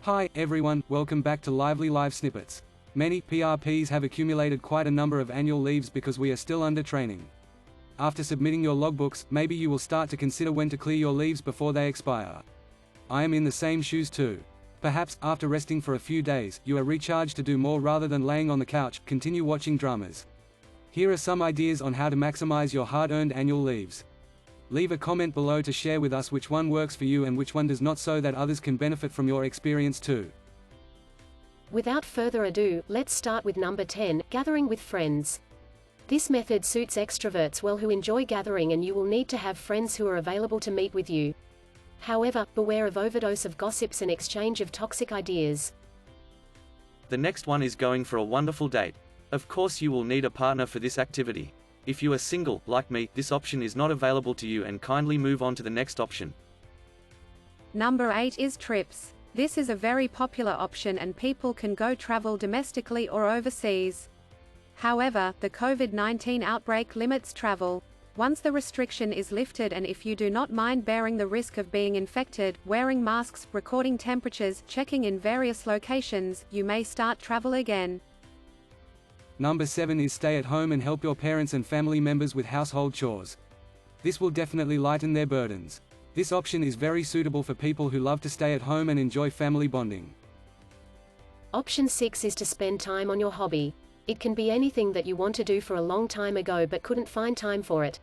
Hi everyone, welcome back to Lively Live Snippets. Many PRPs have accumulated quite a number of annual leaves because we are still under training. After submitting your logbooks, maybe you will start to consider when to clear your leaves before they expire. I am in the same shoes too. Perhaps, after resting for a few days, you are recharged to do more rather than laying on the couch, continue watching dramas. Here are some ideas on how to maximize your hard-earned annual leaves. Leave a comment below to share with us which one works for you and which one does not, so that others can benefit from your experience too. Without further ado, let's start with number 10, gathering with friends. This method suits extroverts well who enjoy gathering, and you will need to have friends who are available to meet with you. However, beware of overdose of gossips and exchange of toxic ideas. The next one is going for a wonderful date. Of course you will need a partner for this activity. If you are single, like me, this option is not available to you, and kindly move on to the next option. Number 8 is trips. This is a very popular option and people can go travel domestically or overseas. However, the COVID-19 outbreak limits travel. Once the restriction is lifted, and if you do not mind bearing the risk of being infected, wearing masks, recording temperatures, checking in various locations, you may start travel again. Number 7 is stay at home and help your parents and family members with household chores. This will definitely lighten their burdens. This option is very suitable for people who love to stay at home and enjoy family bonding. Option 6 is to spend time on your hobby. It can be anything that you want to do for a long time ago but couldn't find time for it.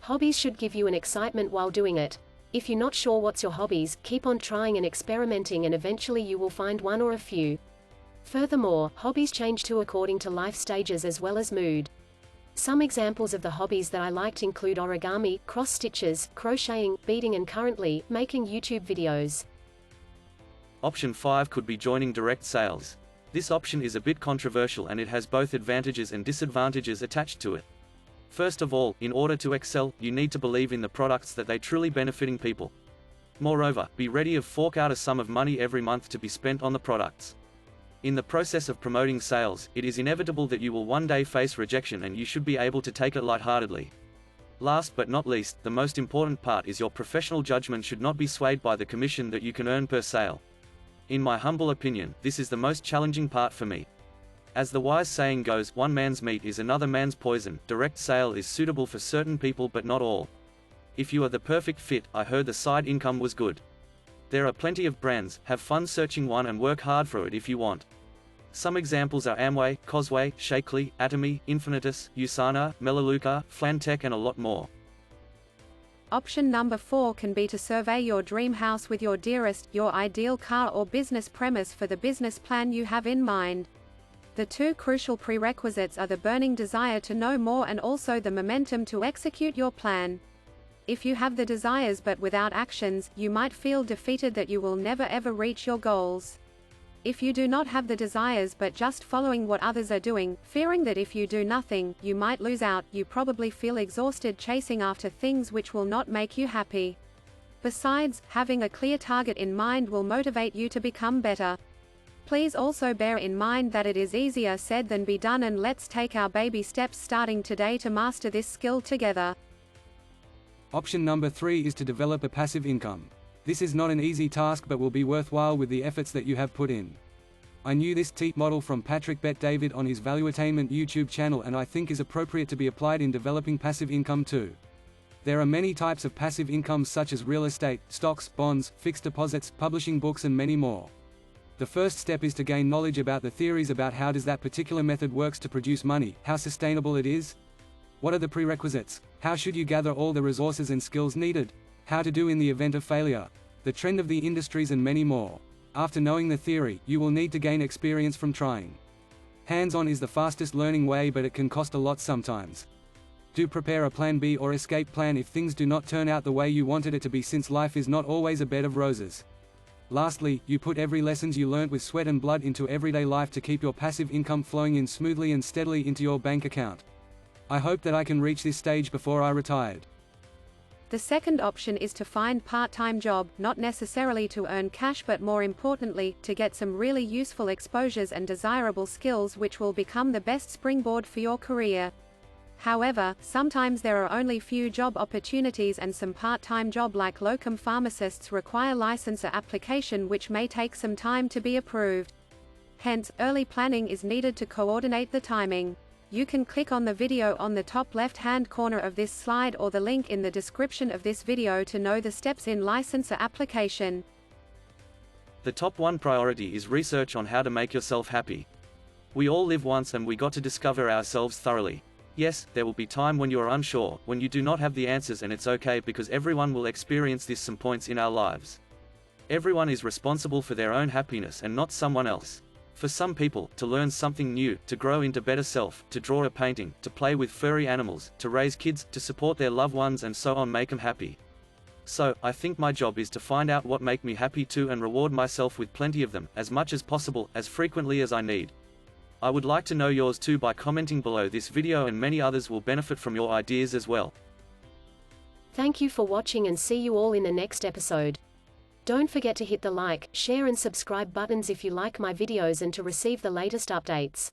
Hobbies should give you an excitement while doing it. If you're not sure what's your hobbies, keep on trying and experimenting, and eventually you will find one or a few. Furthermore, hobbies change too according to life stages as well as mood. Some examples of the hobbies that I liked include origami, cross stitches, crocheting, beading, and currently, making YouTube videos. Option 5 could be joining direct sales. This option is a bit controversial and it has both advantages and disadvantages attached to it. First of all, in order to excel, you need to believe in the products that they truly benefiting people. Moreover, be ready to fork out a sum of money every month to be spent on the products. In the process of promoting sales, it is inevitable that you will one day face rejection, and you should be able to take it lightheartedly. Last but not least, the most important part is your professional judgment should not be swayed by the commission that you can earn per sale. In my humble opinion, this is the most challenging part for me. As the wise saying goes, one man's meat is another man's poison. Direct sale is suitable for certain people but not all. If you are the perfect fit, I heard the side income was good. There are plenty of brands, have fun searching one and work hard for it if you want. Some examples are Amway, Cosway, Shakely, Atomy, Infinitus, Usana, Melaleuca, Flantech, and a lot more. Option number 4 can be to survey your dream house with your dearest, your ideal car or business premise for the business plan you have in mind. The two crucial prerequisites are the burning desire to know more and also the momentum to execute your plan. If you have the desires but without actions, you might feel defeated that you will never ever reach your goals. If you do not have the desires but just following what others are doing, fearing that if you do nothing, you might lose out, you probably feel exhausted chasing after things which will not make you happy. Besides, having a clear target in mind will motivate you to become better. Please also bear in mind that it is easier said than be done, and let's take our baby steps starting today to master this skill together. Option number 3 is to develop a passive income. This is not an easy task but will be worthwhile with the efforts that you have put in. I knew this model from Patrick Bet-David on his Valuetainment YouTube channel, and I think is appropriate to be applied in developing passive income too. There are many types of passive incomes such as real estate, stocks, bonds, fixed deposits, publishing books, and many more. The first step is to gain knowledge about the theories about how does that particular method works to produce money, how sustainable it is. What are the prerequisites? How should you gather all the resources and skills needed? How to do in the event of failure? The trend of the industries, and many more. After knowing the theory, you will need to gain experience from trying. Hands-on is the fastest learning way, but it can cost a lot sometimes. Do prepare a plan B or escape plan if things do not turn out the way you wanted it to be, since life is not always a bed of roses. Lastly, you put every lessons you learnt with sweat and blood into everyday life to keep your passive income flowing in smoothly and steadily into your bank account. I hope that I can reach this stage before I retired. The second option is to find part-time job, not necessarily to earn cash but more importantly, to get some really useful exposures and desirable skills which will become the best springboard for your career. However, sometimes there are only few job opportunities and some part-time job like locum pharmacists require licensure application which may take some time to be approved. Hence, early planning is needed to coordinate the timing. You can click on the video on the top left-hand corner of this slide or the link in the description of this video to know the steps in licensure application. The top one priority is research on how to make yourself happy. We all live once and we got to discover ourselves thoroughly. Yes, there will be time when you are unsure, when you do not have the answers, and it's okay because everyone will experience this some points in our lives. Everyone is responsible for their own happiness and not someone else. For some people, to learn something new, to grow into better self, to draw a painting, to play with furry animals, to raise kids, to support their loved ones and so on make them happy. So, I think my job is to find out what make me happy too and reward myself with plenty of them, as much as possible, as frequently as I need. I would like to know yours too by commenting below this video, and many others will benefit from your ideas as well. Thank you for watching and see you all in the next episode. Don't forget to hit the like, share and subscribe buttons if you like my videos and to receive the latest updates.